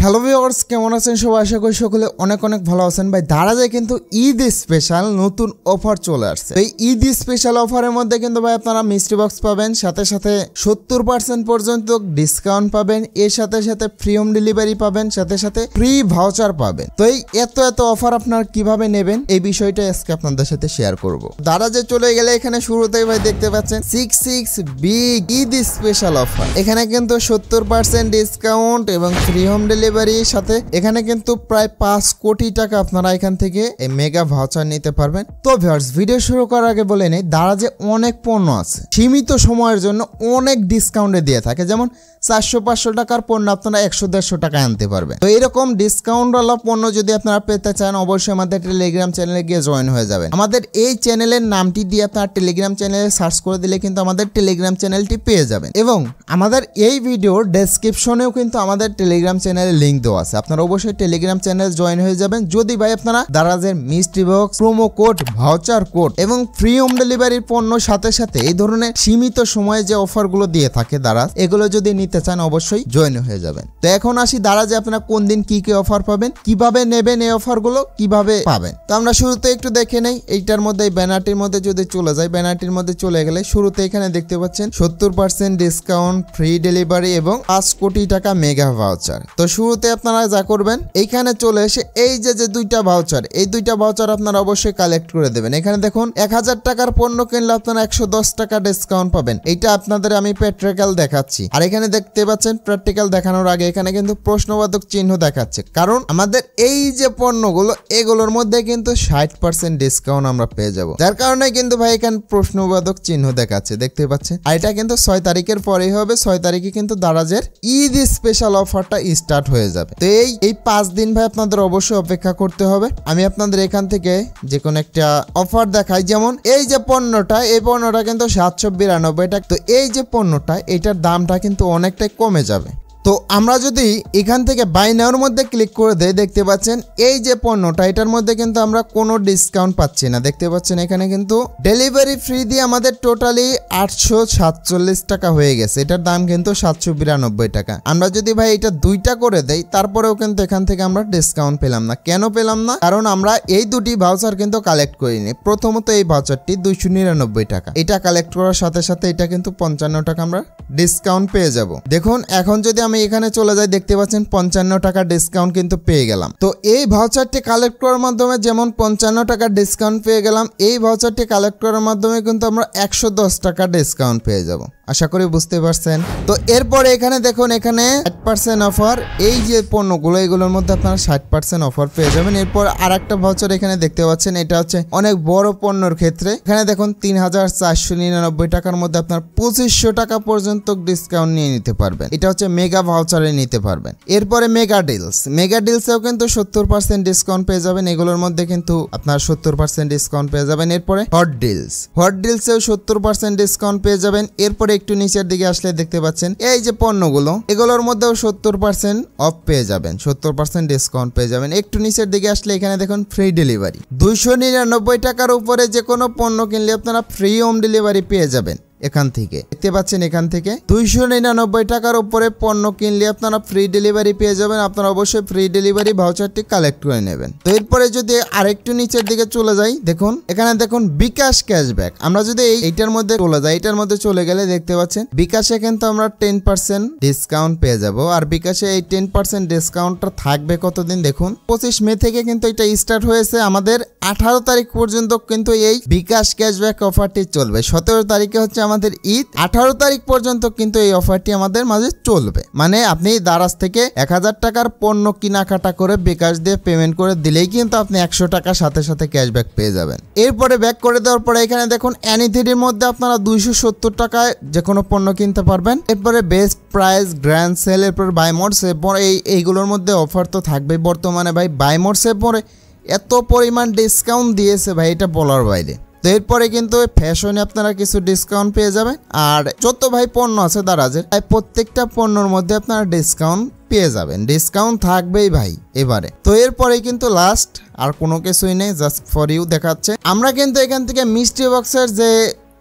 Hello viewers, কেমন আছেন সবাই? আশা করি সকলে অনেক অনেক ভালো আছেন। ভাই দারাজে কিন্তু ঈদ স্পেশাল নতুন অফার চলে আসছে। এই ঈদ স্পেশাল অফারের মধ্যে কিন্তু ভাই আপনারা মিস্ট্রি বক্স পাবেন, সাথে সাথে 70% পর্যন্ত ডিসকাউন্ট পাবেন, এর সাথে সাথে ফ্রি হোম ডেলিভারি পাবেন, সাথে সাথে ফ্রি ভাউচার পাবেন। তো এই এত অফার আপনারা কিভাবে নেবেন এই বিষয়টা আজকে আপনাদের সাথে শেয়ার করব। দারাজে চলে গেলে এখানে শুরুতেই ভাই দেখতে পাচ্ছেন 66 বিগ ঈদ স্পেশাল অফার। এখানে কিন্তু 70% ডিসকাউন্ট এবং ফ্রি হোম ডেলিভারির সাথে এখানে কিন্তু প্রায় 5 কোটি টাকা আপনারা এখান থেকে এই মেগা ভাউচার নিতে পারবেন। তো ভিউয়ার্স, ভিডিও শুরু করার আগে বলে নেই, দারাজে অনেক পণ্য আছে, সীমিত সময়ের জন্য অনেক ডিসকাউন্টে দিয়ে থাকে। যেমন 400-500 টাকার পণ্য আপনারা 100-150 টাকায় আনতে পারবেন। তো এরকম ডিসকাউন্টওয়ালা পণ্য যদি আপনারা পেতে চান, অবশ্যই আমাদের টেলিগ্রাম চ্যানেলে গিয়ে জয়েন হয়ে যাবেন। আমাদের এই চ্যানেলের নামটি দিয়ে আপনারা টেলিগ্রাম চ্যানেলে সার্চ করে দিলে কিন্তু আমাদের টেলিগ্রাম চ্যানেলটি পেয়ে যাবেন। এবং আমাদের এই ভিডিওর ডেসক্রিপশনেও কিন্তু আমাদের টেলিগ্রাম চ্যানেলের লিঙ্ক দেওয়া আছে, আপনারা অবশ্যই টেলিগ্রাম চ্যানেলে জয়েন হয়ে যাবেন। যদি ভাই আপনারা দারাজের mystery box, promo code, voucher code এবং ফ্রি হোম ডেলিভারির পণ্য সাথে সাথে এই ধরনের সীমিত সময়ে যে অফারগুলো দিয়ে থাকে দারাজ, এগুলো যদি নিতে চান অবশ্যই জয়েন হয়ে যাবেন। তো এখন আসি দারাজে আপনারা কোন দিন কি কি অফার পাবেন, কিভাবে নেবেন, এই অফারগুলো কিভাবে পাবেন। তো আমরা শুরুতে একটু দেখে নেই। এইটার মধ্যে ব্যানারটির মধ্যে যদি চলে যায়, ব্যানারটির মধ্যে চলে গেলে শুরুতে এখানে দেখতে পাচ্ছেন 70% ডিসকাউন্ট, ফ্রি ডেলিভারি এবং 5 কোটি টাকা মেগা ভাউচার। তো শুরুতে আপনারা যা করবেন, এইখানে চলে এসে এই যে দুইটা ভাউচার, এই দুইটা ভাউচার আপনারা অবশ্যই কালেক্ট করে দেবেন। এখানে দেখুন 1000 টাকার পণ্য কিনলে আপনারা 110 টাকা ডিসকাউন্ট পাবেন। এইটা আপনাদের আমি প্র্যাকটিক্যাল দেখাচ্ছি। আর এখানে দেখতে পাচ্ছেন প্র্যাকটিক্যাল দেখানোর আগে এখানে কিন্তু প্রশ্নবোধক চিহ্ন দেখাচ্ছে, কারণ আমাদের এই যে পণ্যগুলো এগুলোর মধ্যে কিন্তু 60% ডিসকাউন্ট আমরা পেয়ে যাব, যার কারণে কিন্তু ভাই এখানে প্রশ্নবোধক চিহ্ন দেখাচ্ছে, দেখতে পাচ্ছেন। আর এটা কিন্তু 6 তারিখের পরেই হবে। 6 তারিখে কিন্তু দারাজের ঈদ স্পেশাল অফারটা স্টার্ট হয়ে যাবে। তো এই 5 দিন ভাই আপনাদের অবশ্যই অপেক্ষা করতে হবে। আমি আপনাদের এখান থেকে যে কোনো একটা অফার দেখাই। যেমন এই যে পণ্যটা, এই পণ্যটা কিন্তু 792 টাকা। তো এই যে পণ্যটা, এটার দামটা কিন্তু অনেকটাই কমে যাবে। তো আমরা যদি এখান থেকে বাই নাওর মধ্যে ক্লিক করে দেই, দেখতে পাচ্ছেন এই যে পণ্যটা, এটার মধ্যে কিন্তু আমরা কোনো ডিসকাউন্ট পাচ্ছি না। দেখতে পাচ্ছেন এখানে কিন্তু ডেলিভারি ফ্রি দিয়ে আমাদের টোটালি 847 টাকা হয়ে গেছে। এটার দাম কিন্তু 792 টাকা। আমরা যদি ভাই এটা দুইটা করে দেই, তারপরেও কিন্তু এখান থেকে আমরা ডিসকাউন্ট পেলাম না। কেন পেলাম না? কারণ আমরা এই দুটি ভাউচার কিন্তু কালেক্ট করিনি। প্রথমত এই ভাউচারটি 299 টাকা, এটা কালেক্ট করার সাথে সাথে এটা কিন্তু 55 টাকা আমরা ডিসকাউন্ট পেয়ে যাব। দেখুন এখন যদি আমি এখানে চলে যাই, দেখতে পাচ্ছেন 55 টাকা ডিসকাউন্ট কিন্তু পেয়ে গেলাম। তো এই ভাউচারটি কালেক্ট করার মাধ্যমে যেমন 55 টাকা ডিসকাউন্ট পেয়ে গেলাম, এই ভাউচারটি কালেক্ট করার মাধ্যমে কিন্তু আমরা 110 টাকা ডিসকাউন্ট পেয়ে যাব। আশা করি বুঝতে পারছেন। তো এরপরে এখানে দেখুন, এখানে 60% অফার, এই যে পণ্যগুলো এগুলোর মধ্যে আপনারা 60% অফার পেয়ে যাবেন। এরপর আর একটা ভাউচার এখানে দেখতে পাচ্ছেন, এটা হচ্ছে অনেক বড় পণ্যর ক্ষেত্রে। এখানে দেখুন 3499 টাকার মধ্যে আপনার 2500 টাকা পর্যন্ত ডিসকাউন্ট নিয়ে নিতে পারবেন। এটা হচ্ছে মেগা ভাউচারে নিতে পারবেন। এরপরে মেগা ডিলসেও কিন্তু 70% ডিসকাউন্ট পেয়ে যাবেন। এগুলোর মধ্যে কিন্তু আপনার 70% ডিসকাউন্ট পেয়ে যাবেন। এরপরে হট ডিলসেও 70% ডিসকাউন্ট পেয়ে যাবেন। এরপরে একটু নিচের দিকে আসলে দেখতে পাচ্ছেন এই যে পণ্যগুলো, এগুলোর মধ্যেও 70% অফ পেয়ে যাবেন, 70% ডিসকাউন্ট পেয়ে যাবেন। একটু নিচের দিকে আসলে এখানে দেখুন ফ্রি ডেলিভারি, 299 টাকার উপরে যে কোনো পণ্য কিনলে আপনারা ফ্রি হোম ডেলিভারি পেয়ে যাবেন। এখান থেকে দেখতে পাচ্ছেন, এখান থেকে 299 টাকার উপরে পণ্য কিনলে আপনারা ফ্রি ডেলিভারি পেয়ে যাবেন। আপনারা অবশ্যই ফ্রি ডেলিভারি ভাউচারটি কালেক্ট করে নেবেন। তো এরপরে যদি আরেকটু নিচের দিকে চলে যাই, দেখুন এখানে দেখুন বিকাশ ক্যাশব্যাক। আমরা যদি এইটার মধ্যে চলে যাই, এটার মধ্যে চলে গেলে দেখতে পাচ্ছেন বিকাশে কিন্তু আমরা 10% ডিসকাউন্ট পেয়ে যাব। আর বিকাশে এই 10% ডিসকাউন্টটা থাকবে কতদিন? দেখুন 25 মে থেকে কিন্তু এটা স্টার্ট হয়েছে। আমাদের 18 তারিখ পর্যন্ত কিন্তু এই বিকাশ ক্যাশব্যাক অফারটি চলবে। 17 তারিখে হচ্ছে আমাদের ঈদ, 18 তারিখ পর্যন্ত কিন্তু এই অফারটি আমাদের মাঝে চলবে। মানে আপনি দারাজ থেকে 1000 টাকার পণ্য কেনাকাটা করে বিকাশ দিয়ে পেমেন্ট করে দিলেই কিন্তু আপনি 100 টাকা সাথে সাথে ক্যাশব্যাক পেয়ে যাবেন। এরপরে ব্যাক করে দেওয়ার পরে এখানে দেখুন অ্যানিথির মধ্যে আপনারা 270 টাকায় যে কোনো পণ্য কিনতে পারবেন। এরপরে বেস্ট প্রাইস, গ্র্যান্ড সেল, এরপর বাই মোর সেভ মোর, এইগুলোর মধ্যে অফার তো থাকবেই। বর্তমানে ভাই বাই মোর সেভ মোরে এত পরিমাণ ডিসকাউন্ট দিয়েছে ভাই, এটা বলার বাইরে। তো এরপরে কিন্তু ফ্যাশনে আপনারা কিছু ডিসকাউন্ট পেয়ে যাবেন। আর যত ভাই পণ্য আছে দারাজের, প্রত্যেকটা পণ্যর মধ্যে আপনারা ডিসকাউন্ট পেয়ে যাবেন, ডিসকাউন্ট থাকবেই ভাই এবারে। তো এরপরে কিন্তু লাস্ট আর কোনো কিছুই নেই, জাস্ট ফর ইউ দেখাচ্ছে। আমরা কিন্তু এখান থেকে মিস্ট্রি বক্সের যে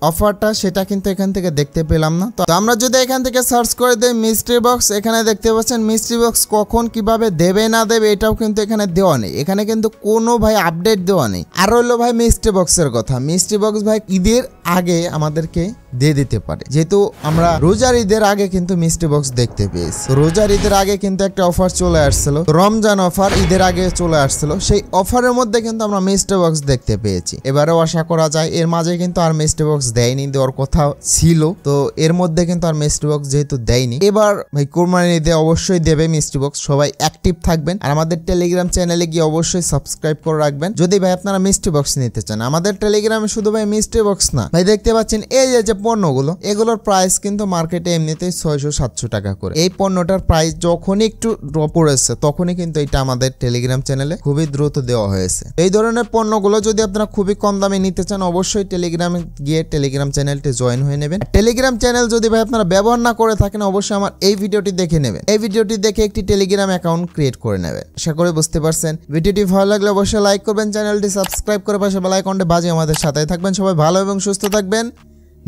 অফারটা সেটা কিন্তু এখান থেকে দেখতে পেলাম না। তো আমরা যদি এখান থেকে সার্চ করে দিই মিস্ট্রি বক্স, এখানে দেখতে পাচ্ছেন মিস্ট্রি বক্স কখন কিভাবে দেবে না দেবে এটাও কিন্তু এখানে দেওয়া নেই। এখানে কিন্তু কোনো ভাই আপডেট দেওয়া নেই। আর হলো ভাই মিস্ট্রি বক্সের কথা, মিস্ট্রি বক্স ভাই ঈদের আগে আমাদেরকে দিয়ে দিতে পারে, যেহেতু আমরা রোজার ঈদের আগে কিন্তু মিস্ট্রি বক্স দেখতে পেয়েছি। রোজার ঈদের আগে কিন্তু একটা অফার চলে আসছিল, রমজান অফার ঈদের আগে চলে আসছিল, সেই অফারের মধ্যে কিন্তু আমরা মিস্ট্রি বক্স দেখতে পেয়েছি। এবারেও আশা করা যায় এর মাঝে কিন্তু আর মিস্ট্রি বক্স দেয়নি, দেওয়ার কথা ছিল, তো এর মধ্যে কিন্তু আর মিস্ট্রি বক্স যেহেতু দেয়নি, এবার ভাই কোরবানির ঈদে অবশ্যই দেবে মিস্ট্রি বক্স। সবাই অ্যাক্টিভ থাকবেন আর আমাদের টেলিগ্রাম চ্যানেলে গিয়ে অবশ্যই সাবস্ক্রাইব করে রাখবেন যদি ভাই আপনারা মিস্ট্রি বক্স নিতে চান। আমাদের টেলিগ্রামে শুধু ভাই মিস্ট্রি বক্স না ভাই, দেখতে পাচ্ছেন এই যে পণ্যগুলো, এগুলোর প্রাইস কিন্তু মার্কেটে এমনিতেই 600-700 টাকা করে। এই পণ্যটার প্রাইস যখনই একটু ড্রপ করেছে তখনই কিন্তু এটা আমাদের টেলিগ্রাম চ্যানেলে খুবই দ্রুত দেওয়া হয়েছে। এই ধরনের পণ্যগুলো যদি আপনারা খুবই কম দামে নিতে চান অবশ্যই টেলিগ্রামে গিয়ে টেলিগ্রাম চ্যানেলটি জয়েন হয়ে নেবেন। টেলিগ্রাম চ্যানেল যদি ভাই আপনারা ব্যবহার না করে থাকেন অবশ্যই আমার এই ভিডিওটি দেখে নেবেন, এই ভিডিওটি দেখে একটি টেলিগ্রাম অ্যাকাউন্ট ক্রিয়েট করে নেবেন। আশা করি বুঝতে পারছেন। ভিডিওটি ভালো লাগলে অবশ্যই লাইক করবেন, চ্যানেলটি সাবস্ক্রাইব করে পাশে বেল আইকনটি বাজিয়ে আমাদের সাথে থাকবেন। সবাই ভালো এবং সুস্থ থাকবেন,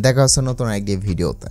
দেখা হচ্ছে নতুন একটি ভিডিওতে।